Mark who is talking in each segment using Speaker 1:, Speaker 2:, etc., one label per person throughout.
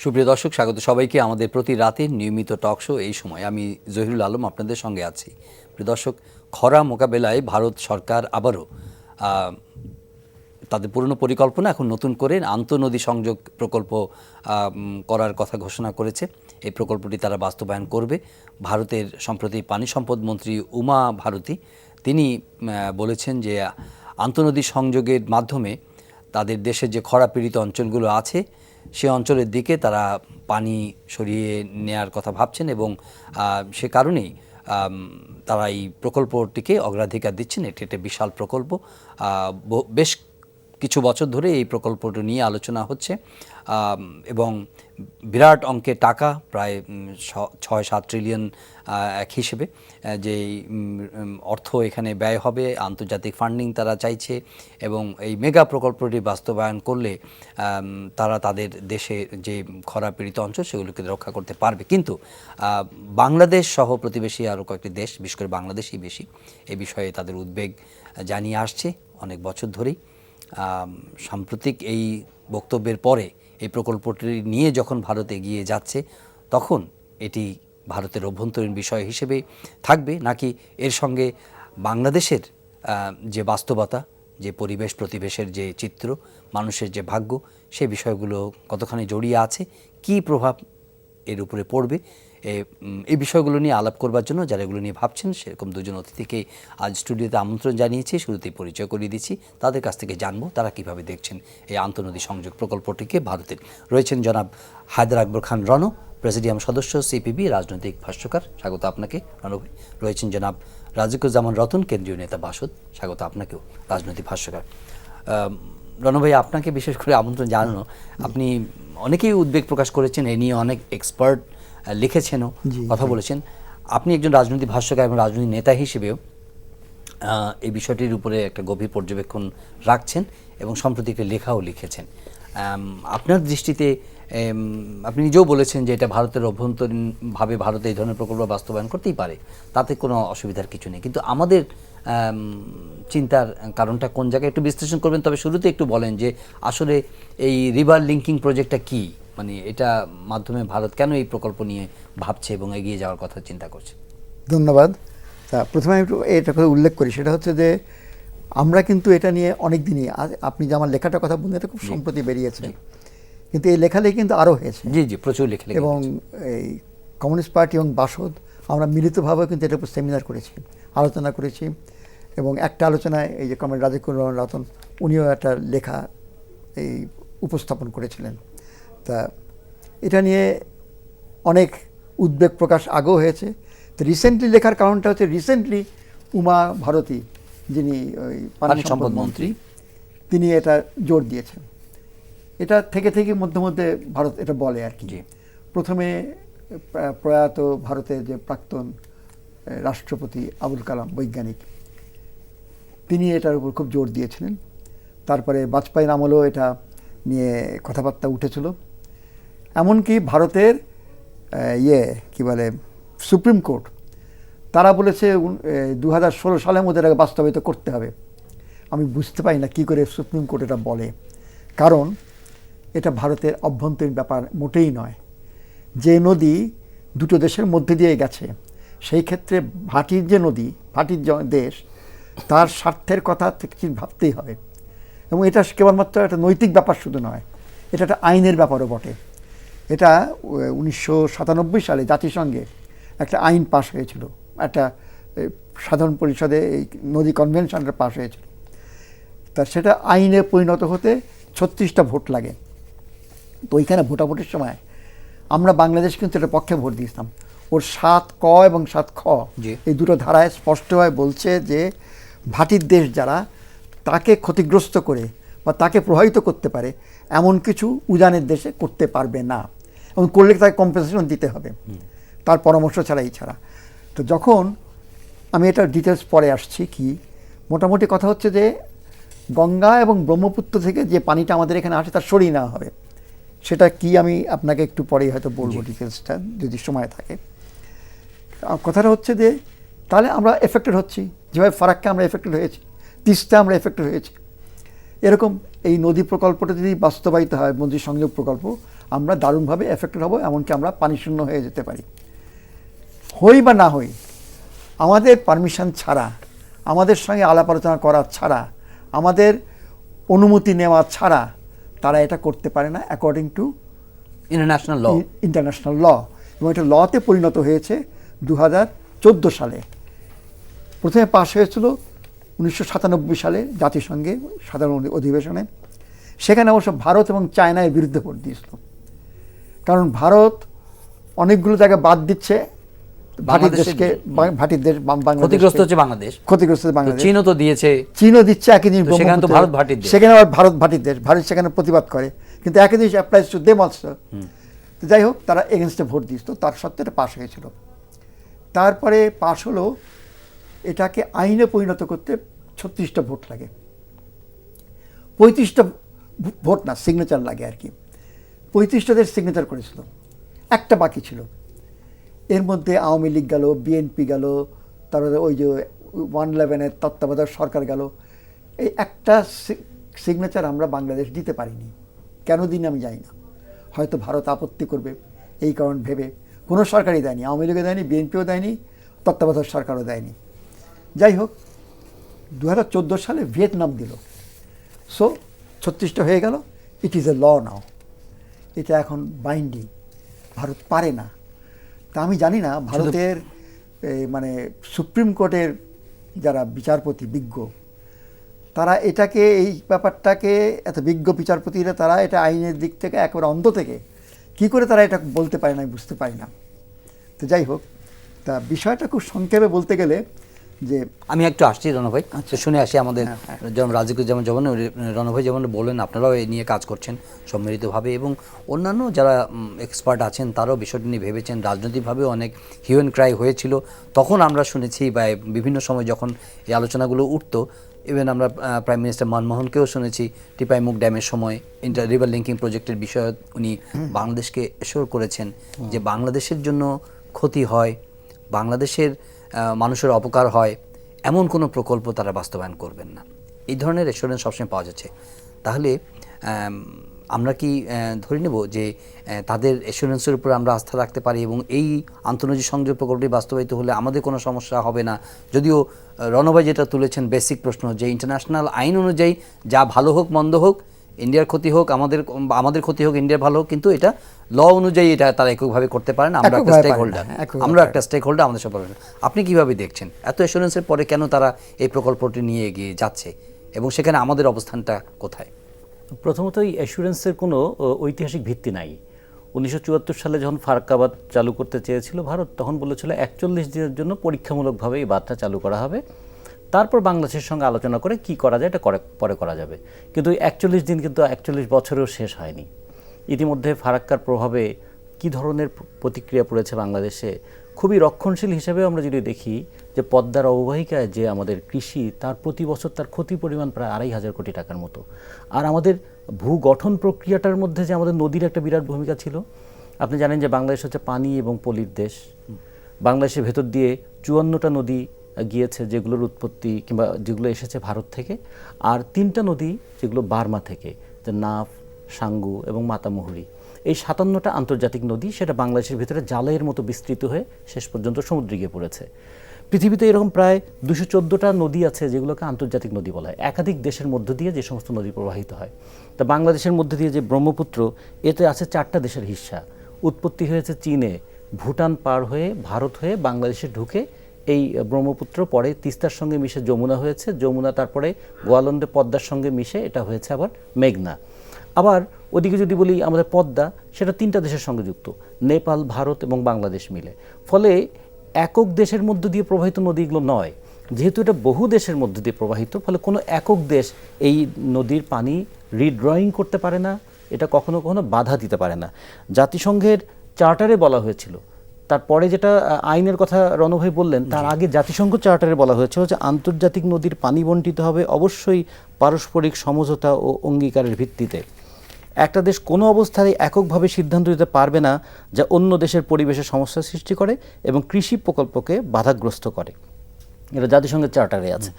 Speaker 1: সুপ্রিয় দর্শক, স্বাগত সবাইকে আমাদের প্রতি রাতের নিয়মিত টক শো। এই সময় আমি জহিরুল আলম আপনাদের সঙ্গে আছি। প্রিয় দর্শক, খরা মোকাবেলায় ভারত সরকার আবারও তাদের পুরনো পরিকল্পনা এখন নতুন করে আন্তঃনদী সংযোগ প্রকল্প করার কথা ঘোষণা করেছে। এই প্রকল্পটি তারা বাস্তবায়ন করবে। ভারতের সম্প্রতি পানি সম্পদ মন্ত্রী উমা ভারতী তিনি বলেছেন যে আন্তঃনদী সংযোগের মাধ্যমে তাদের দেশের যে খরা পীড়িত অঞ্চলগুলো আছে সে অঞ্চলের দিকে তারা পানি সরিয়ে নেয়ার কথা ভাবছেন এবং সে কারণেই তারা এই প্রকল্পটিকে অগ্রাধিকার দিচ্ছেন। এটি একটা বিশাল প্রকল্প। বেশ কিছু বছর ধরে এই প্রকল্পটি নিয়ে আলোচনা হচ্ছে এবং বিরাট অঙ্কের টাকা, প্রায় ৬-৭ ট্রিলিয়ন এক হিসেবে যে অর্থ এখানে ব্যয় হবে, আন্তর্জাতিক ফান্ডিং তারা চাইছে এবং এই মেগা প্রকল্পটি বাস্তবায়ন করলে তারা তাদের দেশে যে খরা পীড়িত অঞ্চল সেগুলোকে রক্ষা করতে পারবে। কিন্তু বাংলাদেশ সহ প্রতিবেশী আরও কয়েকটি দেশ, বিশেষ করে বাংলাদেশই বেশি এই বিষয়ে তাদের উদ্বেগ জানিয়ে আসছে অনেক বছর ধরেই। সাম্প্রতিক এই বক্তব্যের পরে এই প্রকল্পটি নিয়ে যখন ভারত এগিয়ে যাচ্ছে, তখন এটি ভারতের অভ্যন্তরীণ বিষয় হিসেবে থাকবে নাকি এর সঙ্গে বাংলাদেশের যে বাস্তবতা, যে পরিবেশ প্রতিবেশের যে চিত্র, মানুষের যে ভাগ্য, সে বিষয়গুলো কতখানি জড়িয়ে আছে, কী প্রভাব এর উপরে পড়বে, এই বিষয়গুলো নিয়ে আলাপ করবার জন্য যারা এগুলো নিয়ে ভাবছেন সেরকম দুজন অতিথিকে আজ স্টুডিওতে আমন্ত্রণ জানিয়েছি। শুরুতেই পরিচয় করিয়ে দিচ্ছি, তাদের কাছ থেকে জানবো তারা কিভাবে দেখছেন এই আন্তঃনদী সংযোগ প্রকল্পটিকে। ভারতের রয়েছেন জনাব হায়দার আকবর খান রণ, প্রেসিডিয়াম সদস্য, সিপিবি, রাজনৈতিক ভাষ্যকার, স্বাগত আপনাকে রণ। রয়েছেন জনাব রাজিকুজ্জামান রতন, কেন্দ্রীয় নেতা বাসদ, স্বাগত আপনাকেও, রাজনৈতিক ভাষ্যকার। রণ ভাই, আপনাকে বিশেষ করে আমন্ত্রণ জানানো। আপনি অনেকেই উদ্বেগ প্রকাশ করেছেন, এ নিয়ে অনেক এক্সপার্ট লিখেছেনও, কথা বলেছেন। আপনি একজন রাজনৈতিক ভাষ্যকার এবং রাজনৈতিক নেতা হিসেবেও এই বিষয়টির উপরে একটা গভীর পর্যবেক্ষণ রাখছেন এবং সম্প্রতি একটা লেখাও লিখেছেন। আপনার দৃষ্টিতে আপনি নিজেও বলেছেন যে এটা ভারতের অভ্যন্তরীণভাবে ভারত এই ধরনের প্রকল্প বাস্তবায়ন করতেই পারে, তাতে কোনো অসুবিধার কিছু নেই, কিন্তু আমাদের চিন্তার কারণটা কোন জায়গায় একটু বিশ্লেষণ করবেন। তবে শুরুতে একটু বলেন যে আসলে এই রিভার লিঙ্কিং প্রজেক্টটা কী, মানে এটা মাধ্যমে ভারত কেন এই প্রকল্প নিয়ে ভাবছে এবং এগিয়ে যাওয়ার কথা চিন্তা করছে।
Speaker 2: ধন্যবাদ। তা প্রথমে একটু এটা কথা উল্লেখ করি, সেটা হচ্ছে যে আমরা কিন্তু এটা নিয়ে অনেক দিনই, আপনি যে আমার লেখাটার কথা বললেন এটা খুব সম্প্রতি বেরিয়েছে, কিন্তু এই লেখালেখি কিন্তু আরও হয়েছে।
Speaker 1: জি, প্রচুর লেখালেখি।
Speaker 2: এবং এই কমিউনিস্ট পার্টি এবং বাসদ আমরা মিলিতভাবে কিন্তু এটার উপর সেমিনার করেছি, আলোচনা করেছি এবং একটা আলোচনায় এই যে কমরেড রাজিকুজ্জামান রতন উনিও একটা লেখা এই উপস্থাপন করেছিলেন। তা এটা নিয়ে অনেক উদ্বেগ প্রকাশ আগেও হয়েছে। তো রিসেন্টলি লেখার কারণটা হচ্ছে রিসেন্টলি উমা ভারতী, যিনি ওই পানি সম্পদ মন্ত্রী, তিনি এটা জোর দিয়েছেন। এটা থেকে মধ্যে মধ্যে ভারত এটা বলে আর কি। প্রথমে প্রয়াত ভারতের যে প্রাক্তন রাষ্ট্রপতি আবুল কালাম বৈজ্ঞানিক, তিনি এটার উপর খুব জোর দিয়েছিলেন। তারপরে বাজপেয়ীর আমলেও এটা নিয়ে কথাবার্তা উঠেছিল। এমনকি ভারতের কি বলে সুপ্রিম কোর্ট, তারা বলেছে 2016 সালের মধ্যে এটাকে বাস্তবায়িত করতে হবে। আমি বুঝতে পারি না কী করে সুপ্রিম কোর্ট এটা বলে, কারণ এটা ভারতের অভ্যন্তরীণ ব্যাপার মোটেই নয়। যে নদী দুটো দেশের মধ্যে দিয়ে গেছে, সেই ক্ষেত্রে ভাটির যে নদী, ভাটির দেশ, তার স্বার্থের কথা ভাবতেই হবে। এবং এটা কেবলমাত্র একটা নৈতিক ব্যাপার শুধু নয়, এটা একটা আইনের ব্যাপারও বটে। এটা 1997 সালে জাতিসংঘে একটা আইন পাশ হয়েছিল, একটা সাধারণ পরিষদে এই নদী কনভেনশনটা পাশ হয়েছিল। তা সেটা আইনে পরিণত হতে 36টা ভোট লাগে। তো ওইখানে ভোটাভুটির সময় আমরা বাংলাদেশ কিন্তু এটা পক্ষে ভোট দিয়েছিলাম। ওর 7ক এবং 7খ এই দুটো ধারায় স্পষ্টভাবে বলছে যে ভাটির দেশ যারা, তাকে ক্ষতিগ্রস্ত করে বা তাকে প্রভাবিত করতে পারে এমন কিছু উজানের দেশে করতে পারবে না, এবং করলে তাকে কম্পেনসেশন দিতে হবে তার পরামর্শ ছাড়া। তো যখন আমি এটা ডিটেলস পরে আসছি, কি মোটামুটি কথা হচ্ছে যে গঙ্গা এবং ব্রহ্মপুত্র থেকে যে পানিটা আমাদের এখানে আসে তার সরিয়ে নেওয়া হবে। সেটা কি আমি আপনাকে একটু পরেই হয়তো বলবো ডিটেলসটা, যদি সময় থাকে। কথাটা হচ্ছে যে তাহলে আমরা এফেক্টেড হচ্ছি, যেভাবে ফারাক্কা আমরা এফেক্টেড হয়েছি, তিস্তা আমরা এফেক্টেড হয়েছি। এরকম এই নদী প্রকল্পটা যদি বাস্তবায়িত হয়, নদী সংযোগ প্রকল্প, আমরা দারুণভাবে এফেক্টেড হব, এমনকি আমরা পানি শূন্য হয়ে যেতে পারি। হই বা না হই, আমাদের পারমিশন ছাড়া, আমাদের সঙ্গে আলাপ আলোচনা করা ছাড়া, আমাদের অনুমতি নেওয়া ছাড়া তারা এটা করতে পারে না, according to
Speaker 1: international law.
Speaker 2: International law. এবং এটা লতে পরিণত হয়েছে 2014 সালে। প্রথমে পাশ হয়েছিল 1997 সালে জাতিসংঘে সাধারণ অধিবেশনে। সেখানে অবশ্য ভারত এবং চায়না এর বিরুদ্ধে ভোট দিয়েছিল, কারণ ভারত অনেকগুলো জায়গা বাদ দিচ্ছে ভাটির দেশকে, ভাটির দেশ বাংলাদেশ,
Speaker 1: ক্ষতিগ্রস্ত হচ্ছে বাংলাদেশ,
Speaker 2: ক্ষতিগ্রস্ত হচ্ছে বাংলাদেশ।
Speaker 1: চীনও তো দিয়েছে,
Speaker 2: চীনও দিচ্ছে একই জিনিস,
Speaker 1: সেখানে তো ভারত ভাটির দেশ,
Speaker 2: সেখানে আবার ভারত ভাটির দেশ, ভারত সেখানে প্রতিবাদ করে, কিন্তু একই জিনিস অ্যাপ্লাইজ টু দেম অলসো। তো যাই হোক, তারা এগেনস্টে ভোট দিয়েছিল, তার সত্ত্বেও এটা পাশ হয়েছিল। তারপরে পাশ হলো, এটাকে আইনে পরিণত করতে 36টা ভোট লাগে, 35টা ভোট না, সিগনেচার লাগে আর কি। 35টা দেশ সিগনেচার করেছিল, একটা বাকি ছিল। এর মধ্যে আওয়ামী লীগ গেল, বিএনপি গেল, তারপরে ওই যে 111-এর তত্ত্বাবধায়ক সরকার গেল। এই একটা সিগনেচার আমরা বাংলাদেশ দিতে পারিনি। কেন দিন আমি জানি না, হয়তো ভারত আপত্তি করবে এই কারণ ভেবে কোনো সরকারই দেয়নি, আওয়ামী লীগও দেয়নি, বিএনপিও দেয়নি, তত্ত্বাবধায়ক সরকারও দেয়নি। যাই হোক, 2014 সালে ভিয়েতনাম দিল, সো 36টা হয়ে গেল। ইট ইজ এ ল নাও, এটা এখন বাইন্ডিং, ভারত পারে না। তা আমি জানি না ভারতের মানে সুপ্রিম কোর্টের যারা বিচারপতি বিজ্ঞ, তারা এটাকে, এই ব্যাপারটাকে, এত বিজ্ঞ বিচারপতিরা, তারা এটা আইনের দিক থেকে একেবারে অন্ধ থেকে কি করে তারা এটা বলতে পারে না, আমি বুঝতে পারি না। তো যাই হোক, তা বিষয়টা খুব সংক্ষেপে বলতে গেলে যে,
Speaker 1: আমি একটু আসছি রণ ভাই, শুনে আসি আমাদের যেমন রাজিকুর যেমন রণ ভাই যেমন বললেন, আপনারাও এই নিয়ে কাজ করছেন সম্মিলিতভাবে, এবং অন্যান্য যারা এক্সপার্ট আছেন তারাও বিষয়টি নিয়ে ভেবেছেন। রাজনৈতিকভাবেও অনেক হিউ অ্যান্ড ক্রাই হয়েছিল, তখন আমরা শুনেছি বা বিভিন্ন সময় যখন এই আলোচনাগুলো উঠতো, ইভেন আমরা প্রাইম মিনিস্টার মনমোহনকেও শুনেছি টিপাইমুখ ড্যামের সময় ইন্টার রিভার লিঙ্কিং প্রজেক্টের বিষয়ে উনি বাংলাদেশকে এশিওর করেছেন যে বাংলাদেশের জন্য ক্ষতি হয়, বাংলাদেশের মানুষের অপকার হয় এমন কোনো প্রকল্প তারা বাস্তবায়ন করবেন না। এই ধরনের এসুরেন্স সবসময় পাওয়া যাচ্ছে। তাহলে আমরা কি ধরে নেব যে তাদের এসুরেন্সের উপর আমরা আস্থা রাখতে পারি, এবং এই আন্তর্জাতিক সংযোগ প্রকল্পটি বাস্তবায়িত হলে আমাদের কোনো সমস্যা হবে না? যদিও রণভাই যেটা তুলেছেন বেসিক প্রশ্ন, যে ইন্টারন্যাশনাল আইন অনুযায়ী যা ভালো হোক মন্দ হোক, ইন্ডিয়ার ক্ষতি হোক, আমাদের ক্ষতি হোক, ইন্ডিয়ার ভালো হোক, কিন্তু এটা ল অনুযায়ী এটা তারা এককভাবে করতে পারে না। আমরা একটা স্টেক হোল্ডার, আমাদের সব। আপনি কিভাবে দেখছেন এত এসুরেন্সের পরে কেন তারা এই প্রকল্পটি নিয়ে এগিয়ে যাচ্ছে, এবং সেখানে আমাদের অবস্থানটা কোথায়?
Speaker 3: প্রথমত, এই অ্যাসুরেন্সের কোনো ঐতিহাসিক ভিত্তি নাই। 1974 সালে যখন ফারাক্কাবাদ চালু করতে চেয়েছিল ভারত, তখন বলেছিল 41 দিনের জন্য পরীক্ষামূলকভাবে এই বাঁধটা চালু করা হবে, তারপর বাংলাদেশের সঙ্গে আলোচনা করে কি করা যায় এটা পরে করা যাবে। কিন্তু 41 দিন কিন্তু 41 বছরেও শেষ হয়নি। ইতিমধ্যে ফারাক্কার প্রভাবে কি ধরনের প্রতিক্রিয়া পড়েছে বাংলাদেশে। খুবই রক্ষণশীল হিসেবে আমরা যদি দেখি যে পদ্মার অববাহিকায় যে আমাদের কৃষি, তার প্রতি বছর তার ক্ষতি পরিমাণ প্রায় 2,500 কোটি টাকার মতো। আর আমাদের ভূগঠন প্রক্রিয়াটার মধ্যে যে আমাদের নদীর একটা বিরাট ভূমিকা ছিল। আপনি জানেন যে বাংলাদেশ হচ্ছে পানি এবং পলির দেশ। বাংলাদেশের ভেতর দিয়ে 54টা নদী গিয়েছে, যেগুলোর উৎপত্তি কিংবা যেগুলো এসেছে ভারত থেকে, আর 3টা নদী যেগুলো বার্মা থেকে, যে নাফ, সাঙ্গু এবং মাতামুহুরি। এই 57টা আন্তর্জাতিক নদী, সেটা বাংলাদেশের ভিতরে জালের মতো বিস্তৃত হয়ে শেষ পর্যন্ত সমুদ্রে গিয়ে পড়েছে। পৃথিবীতে এরকম প্রায় 214টা নদী আছে যেগুলোকে আন্তর্জাতিক নদী বলা হয়, একাধিক দেশের মধ্য দিয়ে যে সমস্ত নদী প্রবাহিত হয়। তা বাংলাদেশের মধ্যে দিয়ে যে ব্রহ্মপুত্র, এতে আছে 4টা দেশের হিস্সা। উৎপত্তি হয়েছে চীনে, ভুটান পার হয়ে ভারত হয়ে বাংলাদেশে ঢুকে এই ব্রহ্মপুত্র, পরে তিস্তার সঙ্গে মিশে যমুনা হয়েছে, যমুনা তারপরে গোয়ালন্দে পদ্মার সঙ্গে মিশে এটা হয়েছে আবার মেঘনা। আবার ওদিকে যদি বলি আমাদের পদ্মা, সেটা 3টা দেশের সঙ্গে যুক্ত, নেপাল, ভারত এবং বাংলাদেশ মিলে। ফলে একক দেশের মধ্য দিয়ে প্রবাহিত নদীগুলো নয়, যেহেতু এটা বহু দেশের মধ্য দিয়ে প্রবাহিত, ফলে কোনো একক দেশ এই নদীর পানি রিড্রয়িং করতে পারে না, এটা কখনো কখনো বাধা দিতে পারে না। জাতিসংঘের চার্টারে বলা হয়েছিল, তারপরে যেটা আইনের কথা রণভাই বললেন, তার আগে জাতিসংঘ চার্টারে বলা হয়েছিল যে আন্তর্জাতিক নদীর পানি বণ্টিত হবে অবশ্যই পারস্পরিক সমঝোতা ও অঙ্গীকারের ভিত্তিতে। একটা দেশ কোনো অবস্থায় এককভাবে সিদ্ধান্ত নিতে পারবে না যা অন্য দেশের পরিবেশে সমস্যা সৃষ্টি করে এবং কৃষি প্রকল্পকে বাধাগ্রস্ত করে। এটা জাতিসংঘের চার্টারে আছে।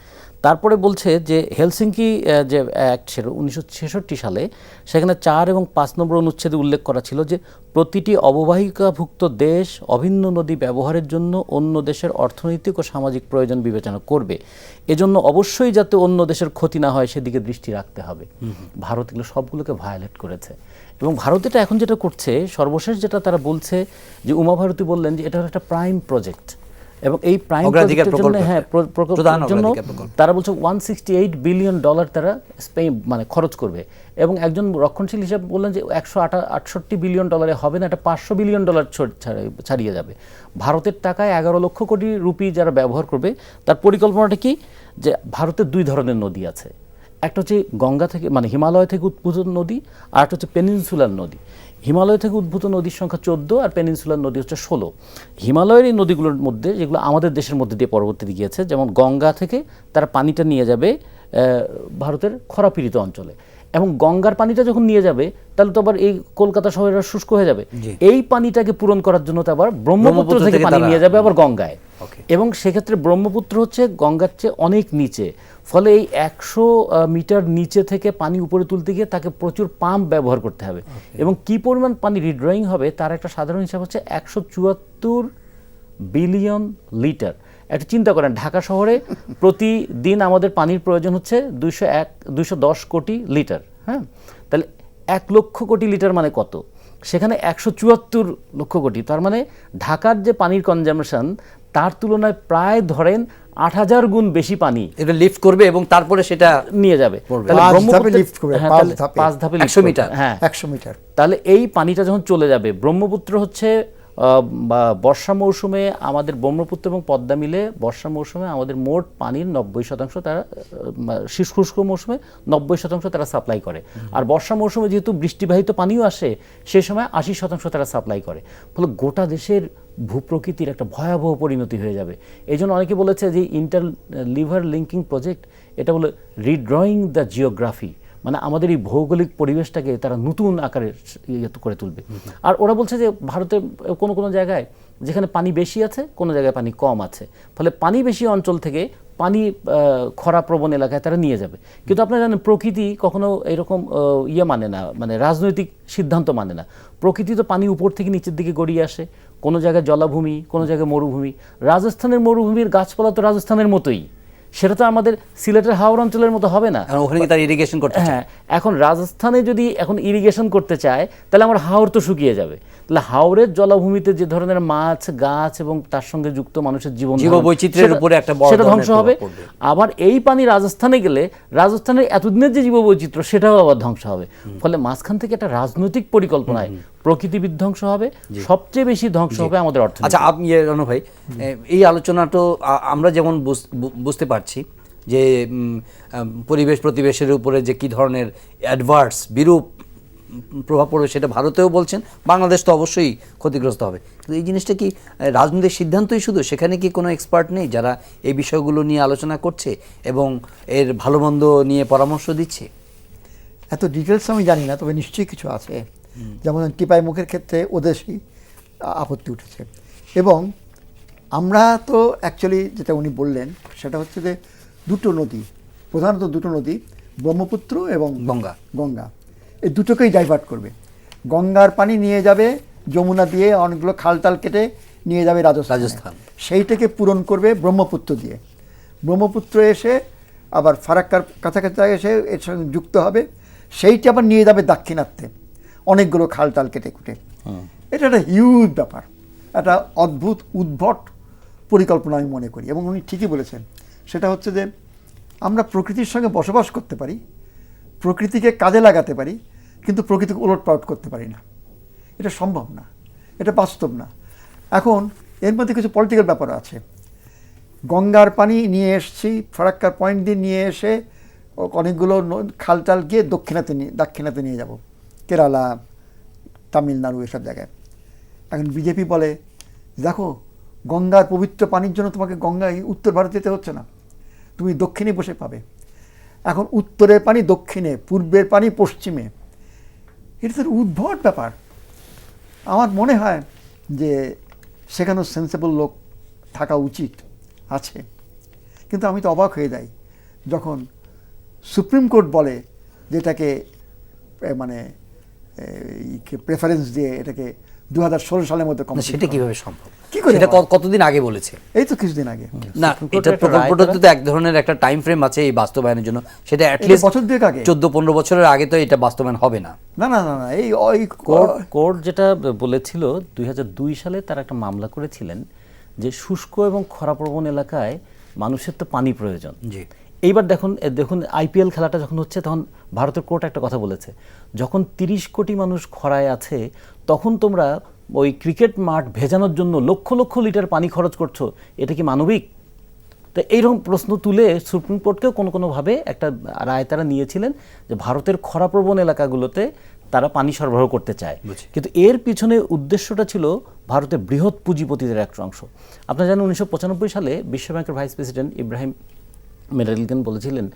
Speaker 3: তারপরে বলছে যে হেলসিঙ্কি যে অ্যাক্ট ছিল 1966 সালে, সেখানে 4 এবং 5 নম্বর অনুচ্ছেদে উল্লেখ করা ছিল যে প্রতিটি অববাহিকাভুক্ত দেশ অভিন্ন নদী ব্যবহারের জন্য অন্য দেশের অর্থনৈতিক ও সামাজিক প্রয়োজন বিবেচনা করবে, এজন্য অবশ্যই যাতে অন্য দেশের ক্ষতি না হয় সেদিকে দৃষ্টি রাখতে হবে। ভারত এগুলো সবগুলোকে ভায়োলেট করেছে এবং ভারত এটা এখন যেটা করছে, সর্বশেষ যেটা তারা বলছে যে উমা ভারতী বললেন যে এটা একটা প্রাইম প্রজেক্ট এবং এই প্রাইম
Speaker 1: অগ্রাধিকার
Speaker 3: প্রজেক্টের জন্য প্রকল্পের জন্য তারা বলছে $168 বিলিয়ন তারা মানে খরচ করবে এবং একজন রক্ষণশীল হিসাবে বললেন যে $168 বিলিয়ন হবে না, এটা $500 বিলিয়ন ছাড়িয়ে যাবে। ভারতের টাকায় 11 লক্ষ কোটি রুপি যারা ব্যবহার করবে, তার পরিকল্পনাটা কি যে ভারতের 2 ধরনের নদী আছে, একটা হচ্ছে গঙ্গা থেকে মানে হিমালয় থেকে উদ্ভূত নদী, আর একটা হচ্ছে পেনিনসুলার নদী। হিমালয় থেকে উদ্ভূত নদীর সংখ্যা 14 আর পেনিনসুলার নদী হচ্ছে 16। হিমালয়ের এই নদীগুলোর মধ্যে যেগুলো আমাদের দেশের মধ্যে দিয়ে পরবর্তীতে গিয়েছে, যেমন গঙ্গা থেকে তারা পানিটা নিয়ে যাবে ভারতের খরাপীড়িত অঞ্চলে, এবং গঙ্গার পানিটা যখন নিয়ে যাবে তাহলে তো আবার এই কলকাতা শহরের শুষ্ক হয়ে যাবে, এই পানিটাকে পূরণ করার জন্য তো আবার ব্রহ্মপুত্র থেকে পানি নিয়ে যাবে আবার গঙ্গায়, এবং সেক্ষেত্রে ব্রহ্মপুত্র হচ্ছে গঙ্গার চেয়ে অনেক নিচে, ফলে এই 100 মিটার নিচে থেকে পানি উপরে তুলতে গিয়ে তাকে প্রচুর পাম্প ব্যবহার করতে হবে এবং কি পরিমাণ পানি রিড্রয়িং হবে তার একটা সাধারণ হিসাব হচ্ছে 174 বিলিয়ন লিটার। একটা চিন্তা করেন, ঢাকা শহরে প্রতিদিন আমাদের পানির প্রয়োজন হচ্ছে 210 কোটি লিটার, হ্যাঁ, তাহলে 1 লক্ষ কোটি লিটার মানে কত, সেখানে 174 লক্ষ কোটি, তার মানে ঢাকার যে পানির কনজাম্পশন তার তুলনায় প্রায় ধরেন 8000 গুণ বেশি পানি
Speaker 1: এটা লিফট করবে এবং তারপরে সেটা
Speaker 3: নিয়ে যাবে।
Speaker 2: তাহলে ব্রহ্মপুত্র লিফট করবে
Speaker 3: 5 ধাপে
Speaker 1: 100 মিটার,
Speaker 3: হ্যাঁ
Speaker 2: 100 মিটার।
Speaker 3: তাহলে এই পানিটা যখন চলে যাবে, ব্রহ্মপুত্র হচ্ছে বর্ষা মৌসুমে আমাদের ব্রহ্মপুত্র এবং পদ্মা মিলে বর্ষা মৌসুমে আমাদের মোট পানির 90% তারা শুষ্ক মৌসুমে 90% তারা সাপ্লাই করে, আর বর্ষা মৌসুমে যেহেতু বৃষ্টিবাহিত পানিও আসে সেই সময় 80% তারা সাপ্লাই করে, ফলে গোটা দেশের ভূপ্রকৃতির একটা ভয়াবহ পরিণতি হয়ে যাবে। এই জন্য অনেকে বলেছে যে লিভার লিঙ্কিং প্রজেক্ট, এটা বলে রিড্রয়িং দ্য জিওগ্রাফি, মানে আমাদের এই ভৌগোলিক পরিবেশটাকে তারা নতুন আকারে করে তুলবে। আর ওরা বলছে যে ভারতের কোনো কোনো জায়গায় যেখানে পানি বেশি আছে, কোনো জায়গায় পানি কম আছে, ফলে পানি বেশি অঞ্চল থেকে পানি খরাপ্রবণ এলাকায় তারা নিয়ে যাবে। কিন্তু আপনারা জানেন প্রকৃতি কখনো এরকম মানে না, মানে রাজনৈতিক সিদ্ধান্ত মানে না। প্রকৃতি তো পানি উপর থেকে নিচের দিকে গড়িয়ে আসে, কোনো জায়গায় জলাভূমি, কোনো জায়গায় মরুভূমি। রাজস্থানের মরুভূমির গাছপালা তো রাজস্থানের মতোই, সেটা তো আমাদের সিলেটের হাওড় অঞ্চলের মতো হবে না।
Speaker 1: ওখানে কি তার ইরিগেশন করতে চায়?
Speaker 3: হ্যাঁ, এখন রাজস্থানে যদি এখন ইরিগেশন করতে চায় তাহলে আমার হাওড় তো শুকিয়ে যাবে, তাহলে হাওড়ের জলাভূমিতে যে ধরনের মাছ, গাছ এবং তার সঙ্গে যুক্ত মানুষের
Speaker 1: জীববৈচিত্র্যের উপরে একটা বড়
Speaker 3: সেটা ধ্বংস হবে। আবার এই পানি রাজস্থানে গেলে রাজস্থানের এতদিনের যে জীববৈচিত্র্য সেটাও আবার ধ্বংস হবে, ফলে মাঝখান থেকে একটা রাজনৈতিক পরিকল্পনায় প্রকৃতি বিধ্বংস হবে, সবচেয়ে বেশি ধ্বংস হবে আমাদের অর্থনীতি।
Speaker 1: আচ্ছা, আপনি রানু ভাই, এই আলোচনাটা আমরা যেমন বুঝতে পারছি যে পরিবেশ প্রতিবেশের উপরে যে কি ধরনের অ্যাডভার্স বিরূপ প্রভাব পড়বে সেটা ভারতেও বলছেন, বাংলাদেশ তো অবশ্যই ক্ষতিগ্রস্ত হবে। কিন্তু এই জিনিসটা কি রাজনৈতিক সিদ্ধান্তই শুধু? সেখানে কি কোনো এক্সপার্ট নেই যারা এই বিষয়গুলো নিয়ে আলোচনা করছে এবং এর ভালো মন্দ নিয়ে পরামর্শ দিচ্ছে?
Speaker 2: এত ডিটেলস আমি জানি না, তবে নিশ্চয়ই কিছু আছে। যেমন টিপাই মুখের ক্ষেত্রে ওদেশই আপত্তি উঠেছে, এবং আমরা তো অ্যাকচুয়ালি যেটা উনি বললেন সেটা হচ্ছে যে দুটো নদী, প্রধানত দুটো নদী, ব্রহ্মপুত্র এবং গঙ্গা, এই দুটোকেই ডাইভার্ট করবে। গঙ্গার পানি নিয়ে যাবে যমুনা দিয়ে, অনেকগুলো খালটাল কেটে নিয়ে যাবে রাজস্থান, সেইটাকে পূরণ করবে ব্রহ্মপুত্র দিয়ে। ব্রহ্মপুত্র এসে আবার ফারাক্কার কাছাকাছি এসে এর সঙ্গে যুক্ত হবে, সেইটা আবার নিয়ে যাবে দাক্ষিণাত্যে অনেকগুলো খালটাল কেটে কুটে। এটা একটা হিউজ ব্যাপার, একটা অদ্ভুত উদ্ভট পরিকল্পনা আমি মনে করি। এবং উনি ঠিকই বলেছেন, সেটা হচ্ছে যে আমরা প্রকৃতির সঙ্গে বসবাস করতে পারি, প্রকৃতিকে কাজে লাগাতে পারি, কিন্তু প্রকৃতিকে ওলটপালট করতে পারি না। এটা সম্ভব না, এটা বাস্তব না। এখন এর মধ্যে কিছু পলিটিক্যাল ব্যাপার আছে। গঙ্গার পানি নিয়ে এসছি, ফারাক্কার পয়েন্ট দিয়ে নিয়ে এসে অনেকগুলো খালটাল গিয়ে দাক্ষিণাতে নিয়ে যাব, কেরালা, তামিলনাড়ু, এসব জায়গায়। এখন বিজেপি বলে, দেখো গঙ্গার পবিত্র পানির জন্য তোমাকে গঙ্গায় উত্তর ভারত যেতে হচ্ছে না, তুমি দক্ষিণে বসে পাবে। এখন উত্তরের পানি দক্ষিণে, পূর্বের পানি পশ্চিমে, এটা তো উদ্ভট ব্যাপার। আমার মনে হয় যে সেখানেও সেন্সেবল লোক থাকা উচিত আছে। কিন্তু আমি তো অবাক হয়ে যাই যখন সুপ্রিম কোর্ট বলে যে এটাকে মানে প্রেফারেন্স দিয়ে এটাকে 2016 সালের মধ্যে
Speaker 1: না, সেটা কিভাবে সম্ভব?
Speaker 2: কি করে
Speaker 1: সেটা
Speaker 2: হয়?
Speaker 1: কতদিন আগে বলেছে?
Speaker 2: এই তো কিছুদিন আগে।
Speaker 1: না,
Speaker 3: সুপ্রিম কোর্টের
Speaker 1: এটা
Speaker 3: একটা রায়
Speaker 1: প্রকল্পটাতে তো এক ধরনের একটা টাইম ফ্রেম আছে এই বাস্তবায়নের জন্য, সেটা
Speaker 2: এটা
Speaker 1: অ্যাটলিস্ট
Speaker 2: বছর দুয়েক আগে।
Speaker 1: 14-15 বছরের আগে তো এটা বাস্তবায়ন হবে না।
Speaker 2: না না না না, এই
Speaker 3: কোর্ট যেটা বলেছিল 2002 সালে তারা একটা মামলা করেছিলেন যে শুষ্ক এবং খরাপ্রবণ এলাকায় মানুষের তো পানি প্রয়োজন।
Speaker 1: জি।
Speaker 3: এইবার দেখুন আইপিএল খেলাটা যখন হচ্ছে তখন ভারতের কোর্ট একটা কথা বলেছে, যখন 30 কোটি মানুষ খরায় আছে তখন তোমরা ওই ক্রিকেট মাঠ ভেজানোর জন্য লক্ষ লক্ষ লিটার পানি খরচ করছো, এটা কি মানবিক? তো এইরকম প্রশ্ন তুলে সুপ্রিম কোর্টকেও কোনোভাবে একটা রায় তারা নিয়েছিলেন যে ভারতের খরাপ্রবণ এলাকাগুলোতে তারা পানি সরবরাহ করতে চায়।
Speaker 1: বুঝি।
Speaker 3: কিন্তু এর পিছনে উদ্দেশ্যটা ছিল ভারতের বৃহৎ পুঁজিপতিদের একটা অংশ। আপনারা জানেন 1995 সালে বিশ্বব্যাংকের ভাইস প্রেসিডেন্ট ইব্রাহিম মেডেলকেন বলেছিলেন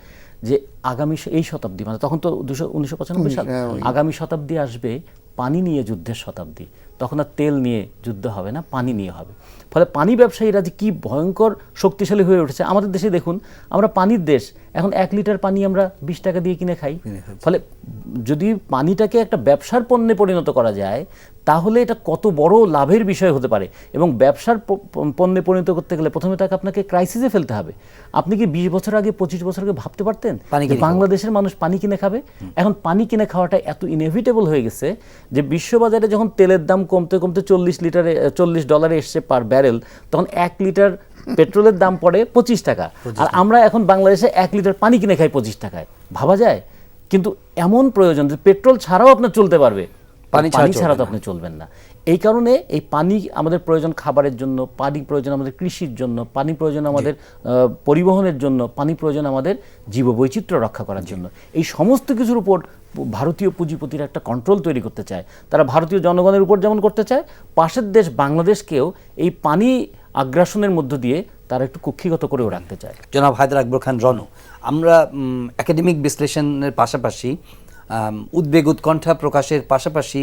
Speaker 3: যে আগামী এই শতাব্দী, মানে তখন তো 1995 সাল, আগামী শতাব্দী আসবে পানি নিয়ে যুদ্ধের শতাব্দী। তখন আর তেল নিয়ে যুদ্ধ হবে না, পানি নিয়ে হবে। ফলে পানি ব্যবসায়ীরা যে কি ভয়ঙ্কর শক্তিশালী হয়ে উঠেছে। আমাদের দেশে দেখুন, আমরা পানির দেশ, এখন 1 লিটার পানি আমরা 20 টাকা দিয়ে কিনে খাই। ফলে যদি পানিটাকে একটা ব্যবসার পণ্যে পরিণত করা যায় তাহলে এটা কত বড় লাভের বিষয় হতে পারে। এবং ব্যবসার পণ্যে পরিণত করতে গেলে প্রথমে তাকে আপনাকে ক্রাইসিসে ফেলতে হবে। আপনি কি 20 বছর আগে 25 বছর আগে ভাবতে পারতেন
Speaker 1: পানি
Speaker 3: যে
Speaker 1: কিনে খাবো?
Speaker 3: বাংলাদেশের মানুষ পানি কিনে খাবে? এখন পানি কিনে খাওয়াটা এত ইনএভিটেবল হয়ে গেছে যে বিশ্ববাজারে যখন তেলের দাম কমতে কমতে $40 এসছে পার ব্যারেল, তখন 1 লিটার পেট্রোলের দাম পড়ে 25 টাকা। আর আমরা এখন বাংলাদেশে 1 লিটার পানি কিনে খাই 25 টাকায়। ভাবা যায়? কিন্তু এমন প্রয়োজন যে পেট্রোল ছাড়াও আপনার চলতে পারবে,
Speaker 1: পানি
Speaker 3: ছাড়া তো আপনি চলবেন না। এই কারণে এই পানি আমাদের প্রয়োজন খাবারের জন্য, পানি প্রয়োজন আমাদের কৃষির জন্য, পানি প্রয়োজন আমাদের পরিবহনের জন্য, পানি প্রয়োজন আমাদের জীববৈচিত্র্য রক্ষা করার জন্য। এই সমস্ত কিছুর উপর ভারতীয় পুঁজিপতিরা একটা কন্ট্রোল তৈরি করতে চায়। তারা ভারতীয় জনগণের উপর যেমন করতে চায়, পাশের দেশ বাংলাদেশকেও এই পানি আগ্রাসনের মধ্য দিয়ে তারা একটু কুক্ষিগত করেও রাখতে চায়।
Speaker 1: জনাব হায়দার আকবর খান রনু, আমরা একাডেমিক বিশ্লেষণের পাশাপাশি উদ্বেগ উৎকণ্ঠা প্রকাশের পাশাপাশি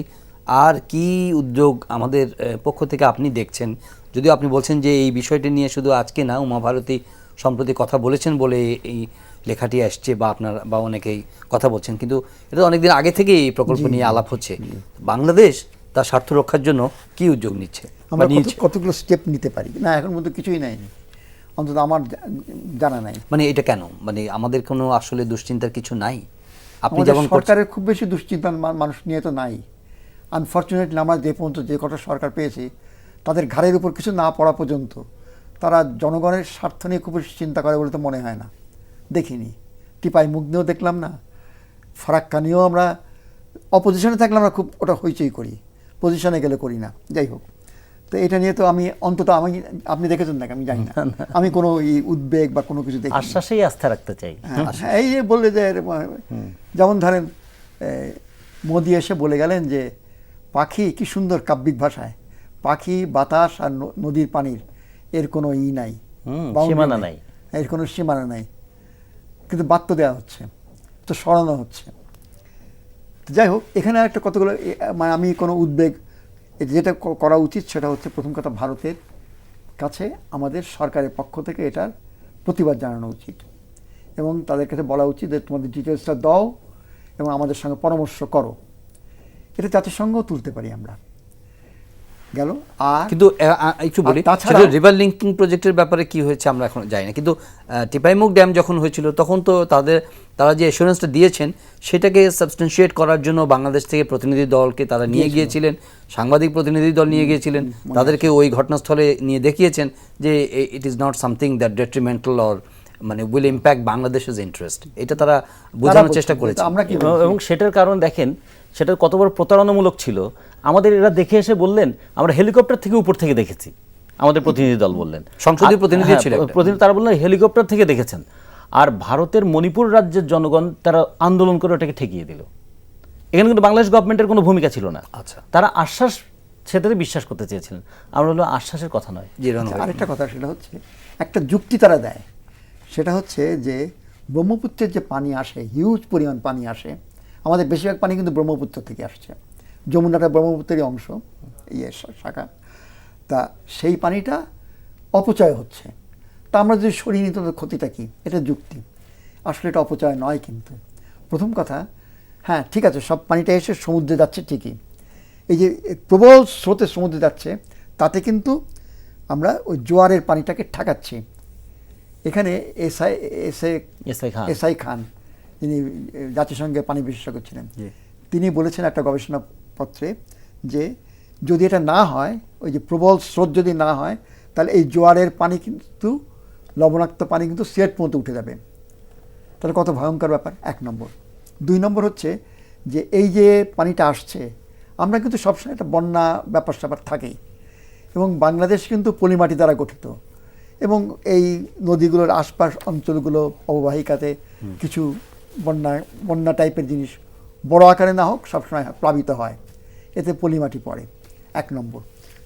Speaker 1: আর কি উদ্যোগ আমাদের পক্ষ থেকে আপনি দেখছেন? যদিও আপনি বলছেন যে এই বিষয়টি নিয়ে শুধু আজকে না, উমা ভারতী সম্প্রতি কথা বলেছেন বলে এই লেখাটি আসছে বা আপনারা বা অনেকেই কথা বলছেন, কিন্তু এটা অনেকদিন আগে থেকে এই প্রকল্প নিয়ে আলাপ হচ্ছে। বাংলাদেশ তার স্বার্থ রক্ষার জন্য কি উদ্যোগ নিচ্ছে?
Speaker 2: আমরা কতগুলো স্টেপ নিতে পারি? না, এখন মধ্যে কিছুই নেয়নি, অন্তত আমার জানা নাই।
Speaker 1: মানে এটা কেন? মানে আমাদের কোনো আসলে দুশ্চিন্তার কিছু নাই? আপনি
Speaker 2: আমাদের
Speaker 1: যেমন
Speaker 2: সরকারের খুব বেশি দুশ্চিন্তা মানুষ নিয়ে তো নাই। আনফর্চুনেটলি আমরা যে পর্যন্ত যে কটা সরকার পেয়েছি তাদের ঘাড়ের উপর কিছু না পড়া পর্যন্ত তারা জনগণের স্বার্থ নিয়ে খুব বেশি চিন্তা করে বলে তো মনে হয় না। দেখিনি, টিপাই মুখ নিয়েও দেখলাম না, ফারাক্কা নিয়েও আমরা অপোজিশনে থাকলে আমরা খুব ওটা হইচই করি, পজিশনে গেলে করি না। যাই হোক, তো এটা নিয়ে তো আমি অন্তত আপনি দেখেছেন নাকি আমি জানি না, আমি কোনো উদ্বেগ বা কোনো কিছু দেখি
Speaker 3: আশ্বাসেই আস্থা রাখতে চাই।
Speaker 2: এই যে বললে যে যেমন ধরেন মোদি এসে বলে গেলেন যে পাখি, কি সুন্দর কাব্যিক ভাষায়, পাখি, বাতাস আর নদীর পানির এর কোনো নাই,
Speaker 3: সীমানা নাই,
Speaker 2: এর কোনো সীমানা নাই, কিন্তু বার্তা দেওয়া হচ্ছে, তো সরানো হচ্ছে। যাই হোক, এখানে একটা কতগুলো মানে আমি কোনো উদ্বেগ, যেটা করা উচিত সেটা হচ্ছে প্রথম কথা ভারতের কাছে আমাদের সরকারের পক্ষ থেকে এটার প্রতিবাদ জানানো উচিত এবং তাদের কাছে বলা উচিত যে তোমাদের ডিটেলসটা দাও এবং আমাদের সঙ্গে পরামর্শ করো। এটা জাতিসংঘও তুলতে পারি আমরা। গেল। আর
Speaker 1: কিন্তু একটু বলি,
Speaker 2: তাছাড়া
Speaker 1: রিভার লিঙ্কিং প্রজেক্টের ব্যাপারে কি হয়েছে আমরা এখন জানি না, কিন্তু টিপাইমুখ ড্যাম যখন হয়েছিল তখন তো তারা যে অ্যাসুরেন্সটা দিয়েছেন সেটাকে সাবস্টেন্সিয়েট করার জন্য বাংলাদেশ থেকে প্রতিনিধি দলকে তারা নিয়ে গিয়েছিলেন, সাংবাদিক প্রতিনিধি দল নিয়ে গিয়েছিলেন, তাদেরকে ওই ঘটনাস্থলে নিয়ে দেখিয়েছেন যে it is not something that detrimental or মানে উইল ইম্প্যাক্ট বাংলাদেশের ইন্টারেস্ট, এটা তারা বোঝানোর চেষ্টা করেছে।
Speaker 2: আমরা কি
Speaker 3: এবং সেটার কারণ দেখেন, সেটা কত বড় প্রতারণামূলক ছিল। আমাদের এরা দেখে এসে বললেন আমরা হেলিকপ্টার থেকে উপর থেকে দেখেছি, আমাদের প্রতিনিধি দল বললেন,
Speaker 1: সংসদীয় প্রতিনিধি ছিল
Speaker 3: প্রতিনিধি, তারা বললেন হেলিকপ্টার থেকে দেখেছেন। আর ভারতের মণিপুর রাজ্যের জনগণ তারা আন্দোলন করে ওটাকে ঠেকিয়ে দিল। এখানে কিন্তু বাংলাদেশ গভর্নমেন্টের কোনো ভূমিকা ছিল না।
Speaker 1: আচ্ছা,
Speaker 3: তারা আশ্বাস সেটাতে বিশ্বাস করতে চেয়েছিলেন, আমরা বললাম আশ্বাসের কথা নয়।
Speaker 2: আরেকটা কথা, সেটা হচ্ছে একটা যুক্তি তারা দেয়, সেটা হচ্ছে যে ব্রহ্মপুত্রের যে পানি আসে, হিউজ পরিমাণ পানি আসে, আমাদের বেশিরভাগ পানি কিন্তু ব্রহ্মপুত্র থেকে আসছে, যমুনাটা ব্রহ্মপুত্রেরই অংশ, শাখা, তা সেই পানিটা অপচয় হচ্ছে। তা আমরা যদি সরিয়ে নিই তাহলে ক্ষতিটা কী? এটা যুক্তি। আসলে এটা অপচয় নয়। কিন্তু প্রথম কথা, হ্যাঁ ঠিক আছে, সব পানিটা এসে সমুদ্রে যাচ্ছে ঠিকই, এই যে প্রবল স্রোতে সমুদ্রে যাচ্ছে তাতে কিন্তু আমরা ওই জোয়ারের পানিটাকে ঠেকাচ্ছি। এখানে এসআই খান যিনি জাতিসংঘের পানি বিশেষজ্ঞ ছিলেন, তিনি বলেছেন একটা গবেষণাপত্রে যে যদি এটা না হয়, ওই যে প্রবল স্রোত যদি না হয়, তাহলে এই জোয়ারের পানি কিন্তু লবণাক্ত পানি কিন্তু সিলেট পর্যন্ত উঠে যাবে। তাহলে কত ভয়ঙ্কর ব্যাপার, 1 নম্বর। 2 নম্বর হচ্ছে যে এই যে পানিটা আসছে, আমরা কিন্তু সবসময় একটা বন্যা ব্যাপার স্যাপার থাকেই, এবং বাংলাদেশ কিন্তু পলিমাটি দ্বারা গঠিত, এবং এই নদীগুলোর আশপাশ অঞ্চলগুলো অববাহিকাতে কিছু বন্যা টাইপের জিনিস বড় আকারে না হোক সবসময় প্লাবিত হয়, এতে পলিমাটি পড়ে। 1 নম্বর।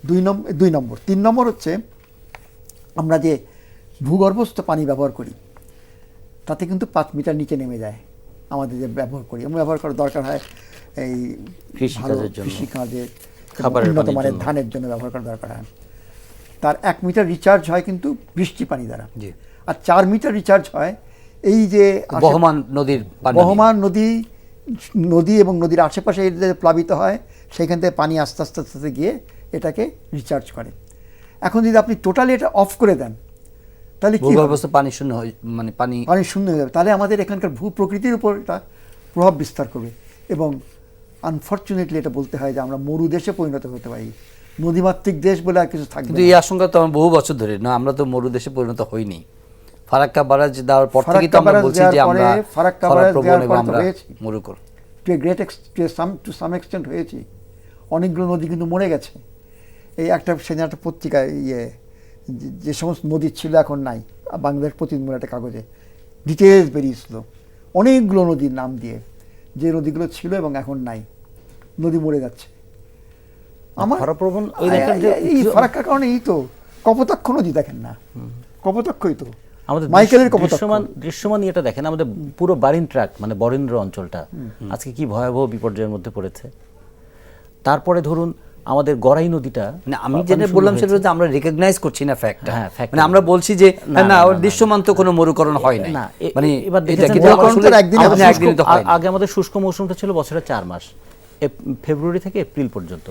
Speaker 2: 2 নম্বর। 3 নম্বর হচ্ছে আমরা যে ভূগর্ভস্থ পানি ব্যবহার করি তাতে কিন্তু 5 মিটার নিচে নেমে যায় আমাদের যে ব্যবহার করি। আমরা ব্যবহার করার দরকার হয় এই কৃষিকাজের, উন্নত মানের ধানের জন্য ব্যবহার করার দরকার হয়। তার 1 মিটার রিচার্জ হয় কিন্তু বৃষ্টি পানি দ্বারা, আর 4 মিটার রিচার্জ হয় এই যে
Speaker 1: বহমান
Speaker 2: নদী এবং নদীর আশেপাশে প্লাবিত হয়, সেইখান থেকে পানি আস্তে আস্তে আস্তে গিয়ে এটাকে রিচার্জ করে। এখন যদি আপনি টোটালি এটা অফ করে দেন তাহলে কি
Speaker 1: পানি শূন্য হয়, মানে পানি
Speaker 2: শূন্য হয়ে যাবে। তাহলে আমাদের এখানকার ভূ প্রকৃতির উপর এটা প্রভাব বিস্তার করবে, এবং আনফর্চুনেটলি এটা বলতে হয় যে আমরা মরু দেশে পরিণত হতে পারি, নদীমাতৃক দেশ বলে আর কিছু থাকবে।
Speaker 1: কিন্তু এই আশঙ্কা তো আমরা বহু বছর ধরে না, আমরা তো মরু দেশে পরিণত হইনি। ফারাক্কা ব্যারাজ দেওয়ার পর থেকে তো আমরা বলছি যে আমরা
Speaker 2: ফারাক্কা ব্যারাজ দেওয়ার পর তো হয়েছে,
Speaker 1: মরুকর
Speaker 2: টু সাম এক্সটেন্ট হয়েছে, অনেকগুলো নদী কিন্তু মরে গেছে। এই সেদিন একটা পত্রিকায় যে সমস্ত নদী ছিল এখন নাই, বাংলাদেশ প্রতিদিন একটা কাগজে ডিটেলস বেরিয়েছিল অনেকগুলো নদীর নাম দিয়ে, যে নদীগুলো ছিল এবং এখন নাই, নদী মরে যাচ্ছে। আমার এই ফারাক্কার কারণে এই তো কপোতাক্ষ নদী দেখেন না, কপোতাক্ষই তো
Speaker 3: আমাদের
Speaker 2: মাইকেলের
Speaker 3: দৃশ্যমান এটা দেখেন, আমাদের পুরো বারিন ট্র্যাক মানে বরেন্দ্র অঞ্চলটা আজকে কি ভয়াবহ বিপর্যয়ের মধ্যে পড়েছে। তারপরে ধরুন আমাদের গড়াই নদীটা,
Speaker 1: মানে আমি যেটা বললাম সেটা হচ্ছে আমরা রিকগনাইজ করছি না ফ্যাক্টটা, মানে আমরা বলছি যে না ওর দৃশ্যমান তো কোনো মরুকরণ হয় না। মানে
Speaker 3: এবার আগে আমাদের শুষ্ক মৌসুমটা ছিল বছরে 4 মাস, ফেব্রুয়ারি থেকে এপ্রিল পর্যন্ত,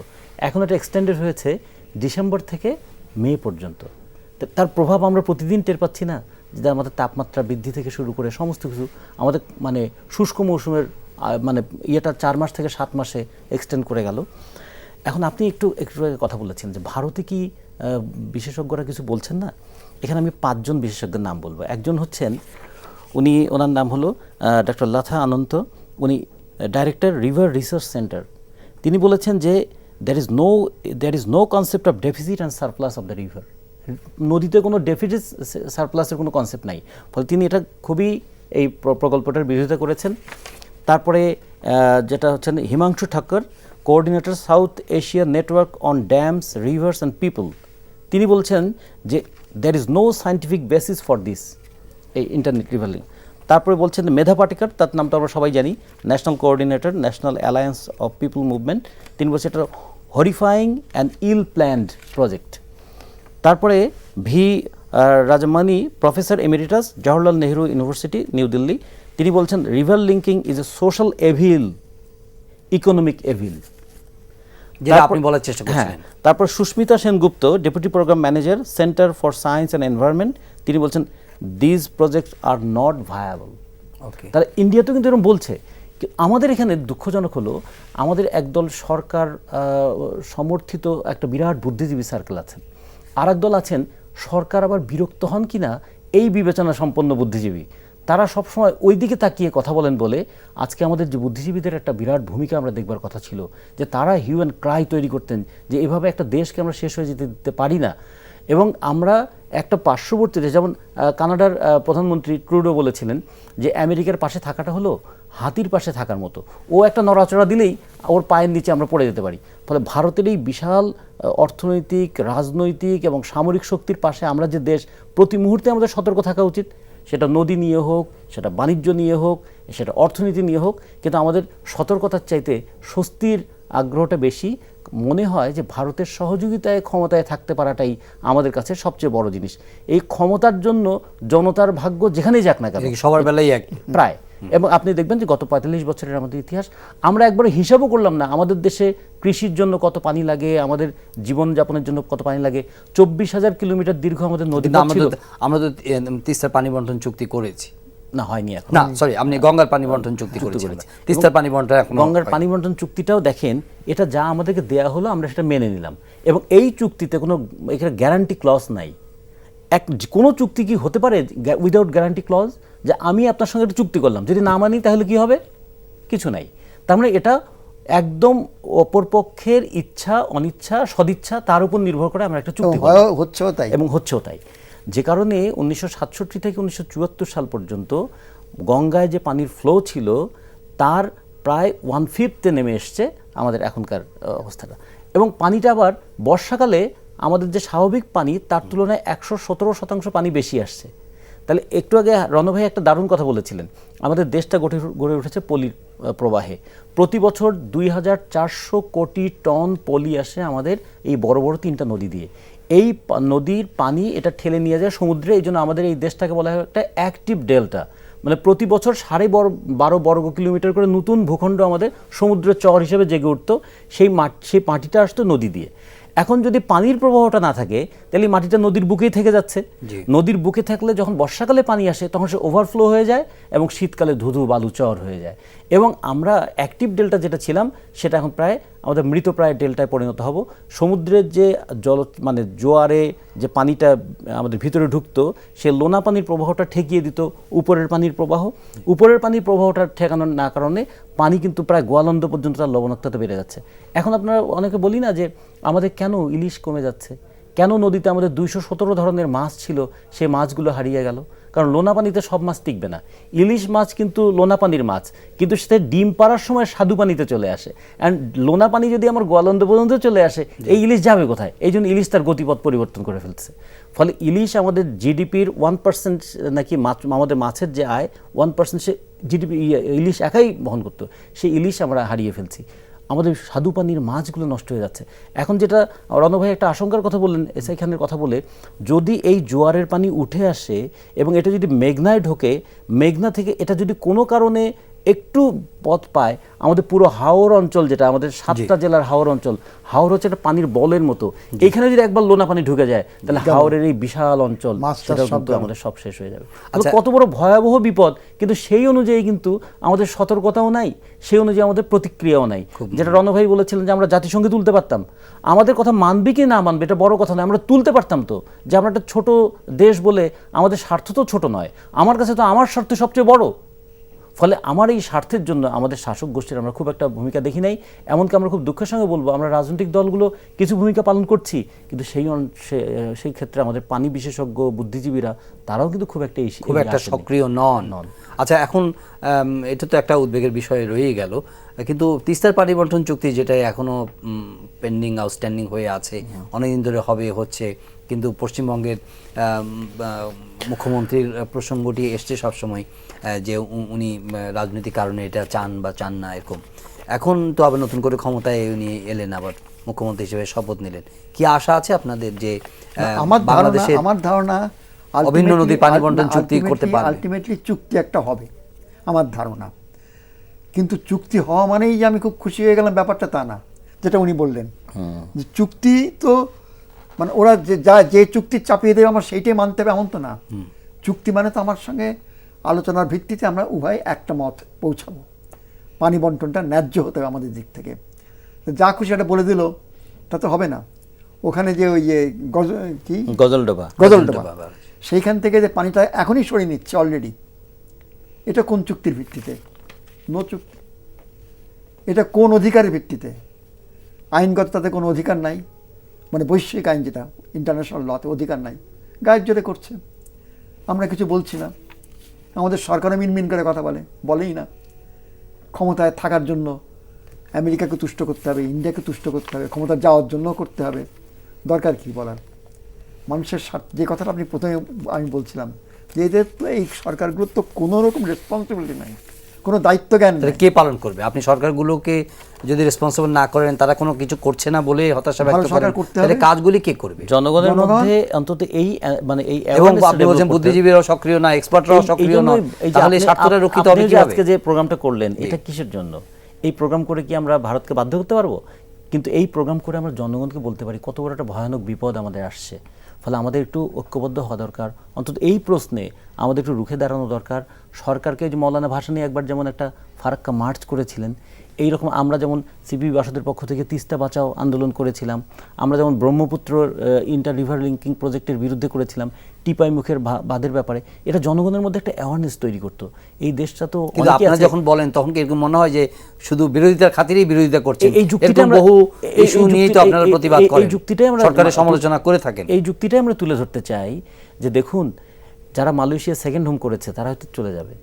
Speaker 3: এখন এটা এক্সটেন্ডেড হয়েছে ডিসেম্বর থেকে মে পর্যন্ত। তার প্রভাব আমরা প্রতিদিন টের পাচ্ছি না, যে আমাদের তাপমাত্রা বৃদ্ধি থেকে শুরু করে সমস্ত কিছু আমাদের মানে শুষ্ক মৌসুমের মানে ইয়েটা 4 মাস থেকে 7 মাসে এক্সটেন্ড করে গেল। এখন আপনি একটু কথা বলেছেন যে ভারতে কি বিশেষজ্ঞরা কিছু বলছেন না। এখানে আমি 5 জন বিশেষজ্ঞের নাম বলবো। একজন হচ্ছেন ওনার নাম হলো ডক্টর লাথা আনন্ত, উনি ডাইরেক্টর রিভার রিসার্চ সেন্টার। তিনি বলেছেন যে there is no concept of deficit and surplus of the river. নদীতে কোনো ডেফিসিট সারপ্লাসের কোনো কনসেপ্ট নাই, ফলে তিনি এটা খুবই এই প্রকল্পটার বিরোধিতা করেছেন। তারপরে যেটা হচ্ছেন Himanshu Thakkar, coordinator south Asia network on dams rivers and people, তিনি বলছেন যে there is no scientific basis for this এই ইন্টারনেট রিভার। তারপরে বলছেন মেধা পাটিকার, তার নামটা আমরা সবাই জানি, national coordinator national alliance of people movement, তিনি বলছেন এটা horrifying and ill planned project. তারপরে V Rajamani, professor emeritus Jawaharlal Nehru university new Delhi, তিনি বলছেন river linking is a social evil, economic evil,
Speaker 1: যেটা আপনি বলার চেষ্টা করছেন।
Speaker 3: তারপর Sushmita Sengupta, deputy programme manager centre for science and environment, তিনি বলছেন this projects are not viable. তাহলে ইন্ডিয়াতেও কিন্তু এরকম বলছে। আমাদের এখানে দুঃখজনক হলো আমাদের একদল সরকার সমর্থিত একটা বিরাট বুদ্ধিজীবী সার্কেল আছেন, আর একদল আছেন সরকার আবার বিরক্ত হন কিনা এই বিবেচনা সম্পন্ন বুদ্ধিজীবী, তারা সবসময় ওই দিকে তাকিয়ে কথা বলেন বলে আজকে আমাদের যে বুদ্ধিজীবীদের একটা বিরাট ভূমিকা আমরা দেখবার কথা ছিল, যে তারা হিউ অ্যান্ড ক্রাই তৈরি করতেন যে এভাবে একটা দেশকে আমরা শেষ হয়ে যেতে দিতে পারি না। এবং আমরা একটা পার্শ্ববর্তী দেশ, যেমন কানাডার প্রধানমন্ত্রী ট্রুডো বলেছিলেন যে আমেরিকার পাশে থাকাটা হলো হাতির পাশে থাকার মতো, ও একটা নড়াচড়া দিলেই ওর পায়ের নিচে আমরা পড়ে যেতে পারি। ফলে ভারতের এই বিশাল অর্থনৈতিক, রাজনৈতিক এবং সামরিক শক্তির পাশে আমরা যে দেশ, প্রতি মুহূর্তে আমাদের সতর্ক থাকা উচিত। সেটা নদী নিয়ে হোক, সেটা বাণিজ্য নিয়ে হোক, সেটা অর্থনীতি নিয়ে হোক, কিন্তু আমাদের সতর্কতার চাইতে স্বস্তির আগ্রহটা বেশি। মনে হয় যে ভারতের সহযোগিতায় ক্ষমতায় থাকতে পারাটাই আমাদের কাছে সবচেয়ে বড় জিনিস। এই ক্ষমতার জন্য জনতার ভাগ্য যেখানেই যাক না কেন,
Speaker 1: এটা কি সবার বেলায় এক?
Speaker 3: প্রায়। এবং আপনি দেখবেন যে গত ৪৫ বছরের আমাদের ইতিহাস, আমরা একবার হিসাবও করলাম না আমাদের দেশে কৃষির জন্য কত পানি লাগে, আমাদের জীবনযাপনের জন্য কত পানি লাগে। ২৪,০০০ কিলোমিটার দীর্ঘ আমাদের নদী ছিল।
Speaker 1: আমরা তো তিস্তার পানি বন্টন চুক্তি করেছি
Speaker 3: না, হয়নি এখন।
Speaker 1: না, সরি, আপনি গঙ্গার পানি বন্টন চুক্তি করেছেন, তিস্তার পানি বন্টন এখন
Speaker 3: গঙ্গার পানি বন্টন চুক্তিটাও দেখেন, এটা যা আমাদেরকে দেয়া হলো আমরা সেটা মেনে নিলাম, এবং এই চুক্তিতে কোনো এখানে গ্যারান্টি ক্লজ নাই। কোনো চুক্তি কি হতে পারে উইদাউট গ্যারান্টি ক্লজ? যে আমি আপনার সঙ্গে একটা চুক্তি করলাম, যদি না মানি তাহলে কি হবে? কিছু নাই। তার মানে এটা একদম অপরপক্ষের ইচ্ছা, অনিচ্ছা, সদিচ্ছা, তার উপর নির্ভর করে আমরা একটা চুক্তি করলাম,
Speaker 2: হচ্ছেও তাই।
Speaker 3: এবং হচ্ছেও তাই। যে কারণে ১৯৬৭ থেকে ১৯৭৪ সাল পর্যন্ত গঙ্গায় যে পানির ফ্লো ছিল তার প্রায় 1/5 নেমে এসছে আমাদের এখনকার অবস্থাটা। এবং পানিটা আবার বর্ষাকালে আমাদের যে স্বাভাবিক পানি তার তুলনায় ১১৭% পানি বেশি আসছে। তাহলে একটু আগে রণভাই একটা দারুণ কথা বলেছিলেন, আমাদের দেশটা গড়ে উঠেছে পলির প্রবাহে। প্রতি বছর ২,৪০০ কোটি টন পলি আসে আমাদের এই বড় বড় 3টা নদী দিয়ে। এই নদীর পানি এটা ঠেলে নিয়ে যায় সমুদ্রে। এই জন্য আমাদের এই দেশটাকে বলা হয় একটা অ্যাক্টিভ ডেল্টা, মানে প্রতি বছর 12.5 বর্গ কিলোমিটার করে নতুন ভূখণ্ড আমাদের সমুদ্রের চর হিসেবে জেগে উঠতো। সেই মাটিটা আসতো নদী দিয়ে। এখন যদি পানির প্রবাহটা না থাকে তাহলে মাটিটা নদীর বুকেই থেকে যাচ্ছে। নদীর বুকে থাকলে যখন বর্ষাকালে পানি আসে তখন সে ওভারফ্লো হয়ে যায় এবং শীতকালে ধুধু বালুচর হয়ে যায়। এবং আমরা অ্যাক্টিভ ডেল্টা যেটা ছিলাম সেটা এখন প্রায় আমাদের মৃতপ্রায় ডেল্টায় পরিণত হব। সমুদ্রের যে মানে জোয়ারে যে পানিটা আমাদের ভিতরে ঢুকতো, সে লোনা পানির প্রবাহটা ঠেকিয়ে দিত উপরের পানির প্রবাহ। উপরের পানির প্রবাহটা ঠেকানোর না কারণে পানি কিন্তু প্রায় গোয়ালন্দ পর্যন্ত তার লবণাক্ততা বেড়ে যাচ্ছে। এখন আপনারা অনেকে বলি না যে আমাদের কেন ইলিশ কমে যাচ্ছে, কেন নদীতে আমাদের ২১৭ ধরনের মাছ ছিল সেই মাছগুলো হারিয়ে গেল? কারণ লোনা পানিতে সব মাছ টিকবে না। ইলিশ মাছ কিন্তু লোনা পানির মাছ, কিন্তু সে ডিম পাড়ার সময় স্বাদু পানিতে চলে আসে। অ্যান্ড লোনা পানি যদি আমার গোয়ালন্দ পর্যন্ত চলে আসে, এই ইলিশ যাবে কোথায়? এই জন্য ইলিশ তার গতিপথ পরিবর্তন করে ফেলছে। ফলে ইলিশ আমাদের জিডিপির 1% নাকি আমাদের মাছের যে আয় 1% সে জিডিপি ইলিশ একাই বহন করতো, সেই ইলিশ আমরা হারিয়ে ফেলছি। আমাদের স্বাদু পানির মাছগুলো নষ্ট হয়ে যাচ্ছে। এখন যেটা রণভাই একটা আশঙ্কার কথা বললেন এসআই খানের কথা বলে, যদি এই জোয়ারের পানি উঠে আসে এবং এটা যদি মেঘনায় ঢোকে, মেঘনা থেকে এটা যদি কোনো কারণে একটু পথ পায়, আমাদের পুরো হাওর অঞ্চল, যেটা আমাদের 7টা জেলার হাওর অঞ্চল, হাওর হচ্ছে একটা পানির বলের মতো, এখানে যদি একবার লোনা পানি ঢুকে যায় তাহলে হাওরের এই বিশাল অঞ্চল সেটাও কিন্তু আমাদের সব শেষ হয়ে যাবে। কত বড় ভয়াবহ বিপদ! কিন্তু সেই অনুযায়ী কিন্তু আমাদের সতর্কতাও নাই, সেই অনুযায়ী আমাদের প্রতিক্রিয়াও নাই। যেটা রণভাই বলেছিলেন যে আমরা জাতিসংঘে তুলতে পারতাম, আমাদের কথা মানবে কি না মানবে এটা বড় কথা নয়, আমরা তুলতে পারতাম তো, যে আমরা একটা ছোট দেশ বলে আমাদের স্বার্থ তো ছোট নয়, আমার কাছে তো আমার স্বার্থ সবচেয়ে বড়। ফলে আমার এই স্বার্থের জন্য আমাদের শাসক গোষ্ঠীর আমরা খুব একটা ভূমিকা দেখি নাই। এমনকি আমরা খুব দুঃখের সঙ্গে বলবো, আমরা রাজনৈতিক দলগুলো কিছু ভূমিকা পালন করছি, কিন্তু সেই ক্ষেত্রে আমাদের পানি বিশেষজ্ঞ বুদ্ধিজীবীরা তারাও কিন্তু খুব একটা
Speaker 1: সক্রিয় নন। আচ্ছা, এখন এটা তো একটা উদ্বেগের বিষয় রয়েই গেল, কিন্তু তিস্তার পানি বন্টন চুক্তি যেটা এখনো পেন্ডিং আউটস্ট্যান্ডিং হয়ে আছে, অনেকদিন ধরে হচ্ছে, কিন্তু পশ্চিমবঙ্গের মুখ্যমন্ত্রীর প্রসঙ্গটি এসছে সবসময় যে উনি রাজনৈতিক কারণে এটা চান বা চান না এরকম। এখন তো আবার নতুন করে ক্ষমতায় উনি এলেন, আবার মুখ্যমন্ত্রী হিসেবে শপথ নিলেন। কি আশা আছে আপনাদের যে
Speaker 2: আমার ধারণা
Speaker 1: অভিন্ন নদী পানি বন্টন চুক্তি করতে পারবে?
Speaker 2: আলটিমেটলি চুক্তি একটা হবে আমার ধারণা, কিন্তু চুক্তি হওয়া মানেই যে আমি খুব খুশি হয়ে গেলাম ব্যাপারটা তা না। যেটা উনি বললেন যে চুক্তি তো মানে ওরা যে চুক্তি চাপিয়ে দেবে আমার সেইটাই মানতে হবে এমন তো না। চুক্তি মানে তো আমার সঙ্গে আলোচনার ভিত্তিতে আমরা উভয় একটা মত পৌঁছাবো, পানি বন্টনটা ন্যায্য হতে হবে আমাদের দিক থেকে। যা খুশি এটা বলে দিল তা তো হবে না। ওখানে যে ওই গজলডোবা সেইখান থেকে যে পানিটা এখনই সরিয়ে নিচ্ছে অলরেডি, এটা কোন চুক্তির ভিত্তিতে? নো চুক্তি। এটা কোন অধিকারের ভিত্তিতে? আইনগত তাতে কোনো অধিকার নাই, মানে বৈশ্বিক আইন যেটা ইন্টারন্যাশনাল লতে অধিকার নাই, গায়ের জোরে করছে। আমরা কিছু বলছি না, আমাদের সরকারও মিনমিন করে কথা বলেই না। ক্ষমতায় থাকার জন্য আমেরিকাকে তুষ্ট করতে হবে, ইন্ডিয়াকে তুষ্ট করতে হবে, ক্ষমতা যাওয়ার জন্য করতে হবে। দরকার কি বলার? মানুষের স্বার্থ, যে কথাটা আপনি প্রথমে আমি বলছিলাম, যে এদের তো এই সরকারগুলোর তো কোনো রকম রেসপন্সিবিলিটি নাই, কোনো দায়িত্ব জ্ঞান
Speaker 1: তাহলে
Speaker 2: নেই।
Speaker 1: কে পালন করবে? আপনি সরকারগুলোকে যদি রেসপন্সিবল না করেন, তারা কোনো কিছু করছে না বলে হতাশা ব্যক্ত
Speaker 2: ভালো
Speaker 1: করেন,
Speaker 2: সরকার করতে
Speaker 1: তাহলে
Speaker 2: হবে।
Speaker 1: কাজগুলি কে করবে?
Speaker 3: জনগণের
Speaker 2: জনগণ-
Speaker 3: মধ্যে অন্তত এই মানে এই
Speaker 1: এবং
Speaker 3: awareness
Speaker 1: আপনি
Speaker 3: develop
Speaker 1: বলছেন
Speaker 3: করতে হবে।
Speaker 1: বুদ্ধিজীবীরাও সক্রিয় না, এক্সপার্টরাও সক্রিয় নয়, তাহলে এই স্বার্থটা রক্ষিত হবে
Speaker 3: আপনি যে
Speaker 1: কিভাবে?
Speaker 3: আজকে যে প্রোগ্রামটা করলেন এটা কিসের জন্য? এই প্রোগ্রাম করে কি আমরা ভারতকে বাধ্য করতে পারবো? কিন্তু এই প্রোগ্রাম করে আমরা জনগণকে বলতে পারি কত বড় একটা ভয়ানক বিপদ আমাদের আসছে। ফলে আমাদের একটু ঐক্যবদ্ধ হওয়া দরকার, অন্তত এই প্রশ্নে আমাদের একটু রুখে দাঁড়ানো দরকার। সরকারকে যে মৌলানা ভাসানী একবার যেমন একটা ফারাক্কা মার্চ করেছিলেন, এইরকম আমরা যেমন সিপিবি বাসদের পক্ষ থেকে তিস্তা বাঁচাও আন্দোলন করেছিলাম, আমরা যেমন ব্রহ্মপুত্র ইন্টার রিভার লিঙ্কিং প্রজেক্টের বিরুদ্ধে করেছিলাম, টিপাই মুখের বাঁধের ব্যাপারে, এটা জনগণের মধ্যে একটা অ্যাওয়ারনেস তৈরি করতো। এই দেশটা তো
Speaker 1: কিন্তু
Speaker 3: অনেকেই
Speaker 1: আপনারা
Speaker 3: আছে-
Speaker 1: যখন বলেন তখন কি এরকম মনে হয় যে শুধু বিরোধিতার খাতিরেই বিরোধিতা করছেন?
Speaker 3: এই যুক্তিটা
Speaker 1: এরকম
Speaker 3: আমরা-
Speaker 1: বহু
Speaker 3: এই
Speaker 1: ইস্যু নিয়েই তো
Speaker 3: যুক্তি-
Speaker 1: আপনারা
Speaker 3: এই-
Speaker 1: প্রতিবাদ
Speaker 3: এই-
Speaker 1: করেন,
Speaker 3: এই যুক্তিটাই আমরা
Speaker 1: সরকারের সমালোচনা করে থাকেন।
Speaker 3: এই যুক্তিটাই আমরা তুলে ধরতে চাই যে দেখুন, যারা মালয়েশিয়া সেকেন্ড হোম করেছে তারা হয়তো চলে যাবে,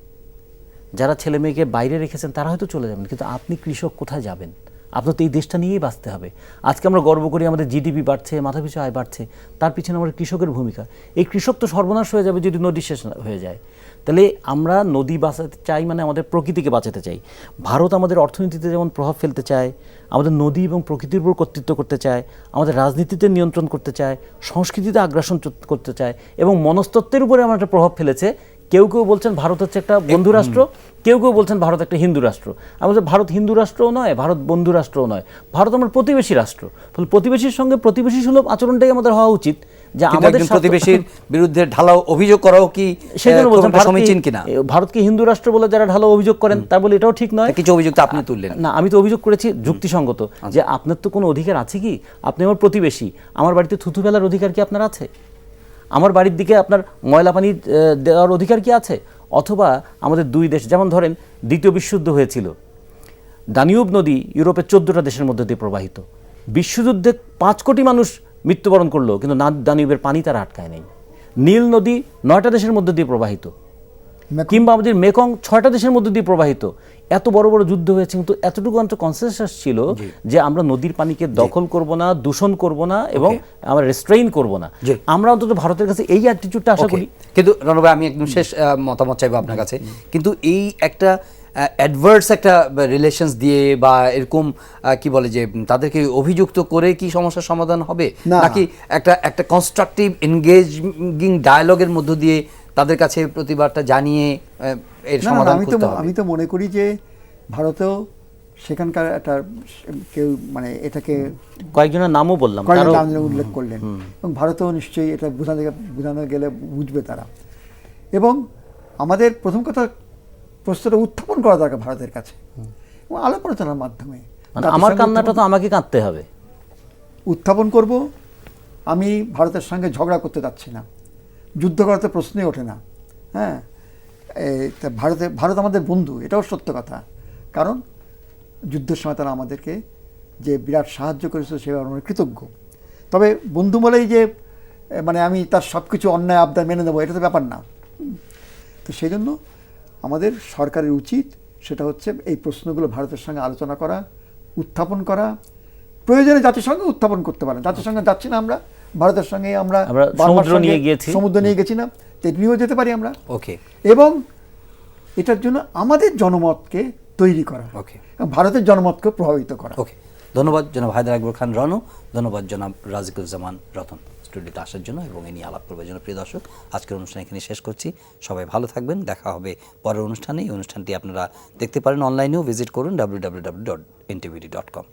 Speaker 3: যারা ছেলে মেয়েকে বাইরে রেখেছেন তারা হয়তো চলে যাবেন, কিন্তু আপনি কৃষক কোথায় যাবেন? আপনার তো এই দেশটা নিয়েই বাঁচতে হবে। আজকে আমরা গর্ব করি আমাদের জিডিপি বাড়ছে, মাথাপিছু আয় বাড়ছে, তার পিছনে আমাদের কৃষকের ভূমিকা। এই কৃষক তো সর্বনাশ হয়ে যাবে যদি নদী শেষ হয়ে যায়। তাহলে আমরা নদী বাঁচাতে চাই, মানে আমাদের প্রকৃতিকে বাঁচাতে চাই। ভারত আমাদের অর্থনীতিতে যেমন প্রভাব ফেলতে চায়, আমাদের নদী এবং প্রকৃতির উপর কর্তৃত্ব করতে চায়, আমাদের রাজনীতিতে নিয়ন্ত্রণ করতে চায়, সংস্কৃতিতে আগ্রাসন করতে চায়, এবং মনস্তত্ত্বের উপরে আমার একটা প্রভাব ফেলেছে। কেউ কেউ বলছেন ভারত হচ্ছে একটা বন্ধু রাষ্ট্র, কেউ কেউ বলছেন ভারত একটা হিন্দু রাষ্ট্র। আমাদের ভারত হিন্দু রাষ্ট্রও নয়, ভারত বন্ধু রাষ্ট্রও নয়, ভারত আমার প্রতিবেশী রাষ্ট্র। ফলে প্রতিবেশীর সঙ্গে প্রতিবেশী সুলভ আচরণটাই আমাদের হওয়া উচিত। যে
Speaker 1: কিন্তু
Speaker 3: আমাদের
Speaker 1: একজন প্রতিবেশীর বিরুদ্ধে ঢালাও অভিযোগ করাও কি
Speaker 3: সেই জন্য
Speaker 1: খুব
Speaker 3: বলছেন
Speaker 1: একটা সমীচীন কিনা?
Speaker 3: ভারতকে হিন্দু রাষ্ট্র বলে যারা ঢালো অভিযোগ করেন তার বলে এটাও ঠিক নয়।
Speaker 1: কিছু অভিযোগ তো আপনি তুললেন।
Speaker 3: না, আমি তো অভিযোগ করেছি যুক্তিসঙ্গত, যে আপনার তো কোনো অধিকার আছে কি? আপনি আমার প্রতিবেশী, আমার বাড়িতে থুতু ফেলার অধিকার কি আপনার আছে? আমার বাড়ির দিকে আপনার ময়লা পানি দেওয়ার অধিকার কি আছে? অথবা আমাদের দুই দেশ, যেমন ধরেন দ্বিতীয় বিশ্বযুদ্ধ হয়েছিল, দানিউব নদী ইউরোপের 14টা দেশের মধ্যে দিয়ে প্রবাহিত। বিশ্বযুদ্ধে 5 কোটি মানুষ মৃত্যুবরণ করলো, কিন্তু দানিউবের পানি তারা আটকায় নেই। নীল নদী 9টা দেশের মধ্যে দিয়ে প্রবাহিত, কিংবা আমাদের মেকং 6টা দেশের মধ্যে দিয়ে প্রবাহিত। এত বড় বড় যুদ্ধ হয়েছে, কিন্তু এতটুকু অন্তত কনসেনসাস ছিল যে আমরা নদীর পানিকে দখল করব না, দূষণ করব না, এবং আমরা রেস্ট্রেইন করব না। আমরা অন্তত ভারতের কাছে এই অ্যাটিটিউডটা আশা করি।
Speaker 1: কিন্তু রণব ভাই, আমি একদম শেষ মতামত চাইবো আপনার কাছে। কিন্তু এই একটা অ্যাডভার্স একটা রিলেশনস দিয়ে বা এরকম কি বলে যে তাদেরকে অভিযুক্ত করে কি সমস্যার সমাধান হবে,
Speaker 2: না।
Speaker 1: নাকি একটা কনস্ট্রাকটিভ এনগেজিং ডায়ালগের মধ্য দিয়ে তাদের কাছে প্রতিবাদটা জানিয়ে এর
Speaker 2: না,
Speaker 1: সমাধান
Speaker 2: আমি তো
Speaker 1: করতে হবে?
Speaker 2: আমি তো মনে করি যে ভারতেও সেখানকার একটা কেউ মানে এটাকে
Speaker 3: কয়েকজনের নামও বললাম,
Speaker 2: কয়েকজন
Speaker 3: তারও
Speaker 2: নাম উল্লেখ করলেন, এবং ভারতেও নিশ্চয়ই এটা বোঝানো গেলে বুঝবে তারা। এবং আমাদের প্রথম কথা প্রশ্নটা উত্থাপন করা দরকার ভারতের কাছে, এবং আলাপ আলোচনার মাধ্যমে
Speaker 3: মানে আমার কান্নাটা তো আমাকে কাঁদতে হবে।
Speaker 2: উত্থাপন করব। আমি ভারতের সঙ্গে ঝগড়া করতে যাচ্ছি না, যুদ্ধ করার তো প্রশ্নই ওঠে না। হ্যাঁ, তা ভারত আমাদের বন্ধু, এটাও সত্য কথা। কারণ যুদ্ধের সময় তারা আমাদেরকে যে বিরাট সাহায্য করেছে সেভাবে আমরা কৃতজ্ঞ। তবে বন্ধু বলেই যে মানে আমি তার সব কিছু অন্যায় আবদার মেনে নেবো, এটা তো ব্যাপার না। তো সেই জন্য আমাদের সরকারের উচিত সেটা হচ্ছে এই প্রশ্নগুলো ভারতের সঙ্গে আলোচনা করা, উত্থাপন করা, প্রয়োজনে জাতিসংঘে উত্থাপন করতে পারেন। জাতিসংঘে যাচ্ছি না আমরা, ভারতের সঙ্গে আমরা
Speaker 3: সমুদ্র নিয়ে গিয়েছি,
Speaker 2: সমুদ্র নিয়ে গেছি না, তো নিয়েও যেতে পারি আমরা।
Speaker 1: ওকে।
Speaker 2: এবং এটার জন্য আমাদের জনমতকে তৈরি করা,
Speaker 1: ওকে।
Speaker 2: ভারতের জনমতকে প্রভাবিত করা।
Speaker 1: ওকে, ধন্যবাদ জনাব হায়দার আকবর খান রনু, ধন্যবাদ জনাব রাজিকুজ্জামান রতন স্টুডিওতে আসার জন্য এবং এ নিয়ে আলাপ করবার জন্য। প্রিয় দর্শক, আজকের অনুষ্ঠান এখানে শেষ করছি। সবাই ভালো থাকবেন, দেখা হবে পরের অনুষ্ঠানে। এই অনুষ্ঠানটি আপনারা দেখতে পারেন অনলাইনেও, ভিজিট করুন www.ntvd.com।